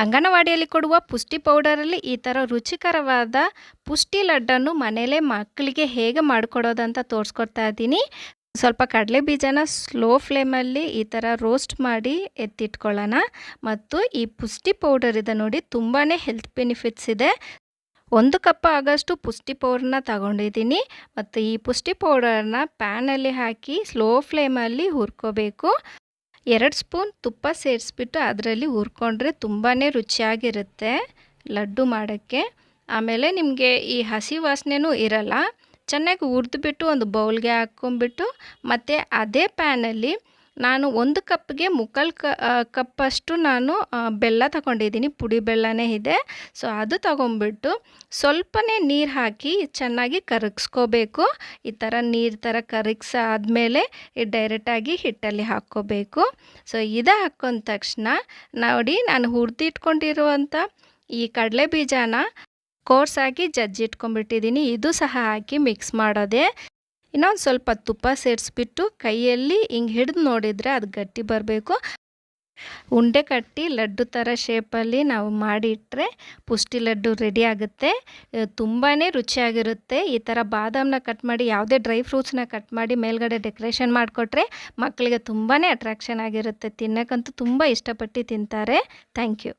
ಅಂಗನವಾಡಿಯಲ್ಲಿ ಕೊಡುವ ಪುಷ್ಟಿ ಪೌಡರಲ್ಲಿ ಈ ಥರ ರುಚಿಕರವಾದ ಪುಷ್ಟಿ ಲಡ್ಡನ್ನು ಮನೇಲೇ ಮಕ್ಕಳಿಗೆ ಹೇಗೆ ಮಾಡಿಕೊಡೋದಂತ ತೋರಿಸ್ಕೊಡ್ತಾ ಇದ್ದೀನಿ. ಸ್ವಲ್ಪ ಕಡಲೆ ಬೀಜನ ಸ್ಲೋ ಫ್ಲೇಮಲ್ಲಿ ಈ ಥರ ರೋಸ್ಟ್ ಮಾಡಿ ಎತ್ತಿಟ್ಕೊಳ್ಳೋಣ. ಮತ್ತು ಈ ಪುಷ್ಟಿ ಪೌಡರ್ ಇದೆ ನೋಡಿ, ತುಂಬಾ ಹೆಲ್ತ್ ಬೆನಿಫಿಟ್ಸ್ ಇದೆ. 1 ಕಪ್ ಆಗೋಷ್ಟು ಪುಷ್ಟಿ ಪೌಡರ್ನ ತಗೊಂಡಿದ್ದೀನಿ. ಮತ್ತು ಈ ಪುಷ್ಟಿ ಪೌಡರ್ನ ಪ್ಯಾನಲ್ಲಿ ಹಾಕಿ ಸ್ಲೋ ಫ್ಲೇಮಲ್ಲಿ ಹುರ್ಕೋಬೇಕು. 2 ಸ್ಪೂನ್ ತುಪ್ಪ ಸೇರಿಸ್ಬಿಟ್ಟು ಅದರಲ್ಲಿ ಹುರ್ಕೊಂಡ್ರೆ ತುಂಬಾ ರುಚಿಯಾಗಿರುತ್ತೆ ಲಡ್ಡು ಮಾಡೋಕ್ಕೆ. ಆಮೇಲೆ ನಿಮಗೆ ಈ ಹಸಿ ವಾಸನೆನೂ ಇರಲ್ಲ. ಚೆನ್ನಾಗಿ ಹುರಿದ್ಬಿಟ್ಟು ಒಂದು ಬೌಲ್ಗೆ ಹಾಕ್ಕೊಂಬಿಟ್ಟು ಮತ್ತು ಅದೇ ಪ್ಯಾನಲ್ಲಿ ನಾನು 1 ಕಪ್ಗೆ ಮುಕ್ಕಾಲು ಕಪ್ಪಷ್ಟು ನಾನು ಬೆಲ್ಲ ತಗೊಂಡಿದ್ದೀನಿ. ಪುಡಿ ಬೆಲ್ಲನೇ ಇದೆ. ಸೊ ಅದು ತಗೊಂಬಿಟ್ಟು ಸ್ವಲ್ಪನೇ ನೀರು ಹಾಕಿ ಚೆನ್ನಾಗಿ ಕರಗಿಸ್ಕೋಬೇಕು. ಈ ಥರ ನೀರು ಥರ ಕರಗಿಸಾದ್ಮೇಲೆ ಡೈರೆಕ್ಟಾಗಿ ಹಿಟ್ಟಲ್ಲಿ ಹಾಕ್ಕೋಬೇಕು. ಸೊ ಇದು ಹಾಕ್ಕೊಂಡ ತಕ್ಷಣ ನೋಡಿ, ನಾನು ಹುರಿದಿಟ್ಕೊಂಡಿರುವಂಥ ಈ ಕಡಲೆ ಬೀಜನ ಕೋರ್ಸಾಗಿ ಜಜ್ಜಿಟ್ಕೊಂಡ್ಬಿಟ್ಟಿದ್ದೀನಿ. ಇದು ಸಹ ಹಾಕಿ ಮಿಕ್ಸ್ ಮಾಡೋದೆ. ಇನ್ನೊಂದು ಸ್ವಲ್ಪ ತುಪ್ಪ ಸೇರಿಸ್ಬಿಟ್ಟು ಕೈಯಲ್ಲಿ ಹಿಂಗೆ ಹಿಡಿದು ನೋಡಿದರೆ ಅದು ಗಟ್ಟಿ ಬರಬೇಕು. ಉಂಡೆ ಕಟ್ಟಿ ಲಡ್ಡು ಥರ ಶೇಪಲ್ಲಿ ನಾವು ಮಾಡಿಟ್ರೆ ಪುಷ್ಟಿ ಲಡ್ಡು ರೆಡಿ ಆಗುತ್ತೆ. ತುಂಬಾ ರುಚಿಯಾಗಿರುತ್ತೆ. ಈ ಥರ ಬಾದಾಮನ್ನ ಕಟ್ ಮಾಡಿ, ಯಾವುದೇ ಡ್ರೈ ಫ್ರೂಟ್ಸ್ನ ಕಟ್ ಮಾಡಿ ಮೇಲ್ಗಡೆ ಡೆಕೋರೇಷನ್ ಮಾಡಿಕೊಟ್ರೆ ಮಕ್ಕಳಿಗೆ ತುಂಬಾ ಅಟ್ರಾಕ್ಷನ್ ಆಗಿರುತ್ತೆ. ತಿನ್ನೋಕ್ಕಂತೂ ತುಂಬ ಇಷ್ಟಪಟ್ಟು ತಿಂತಾರೆ. Thank you.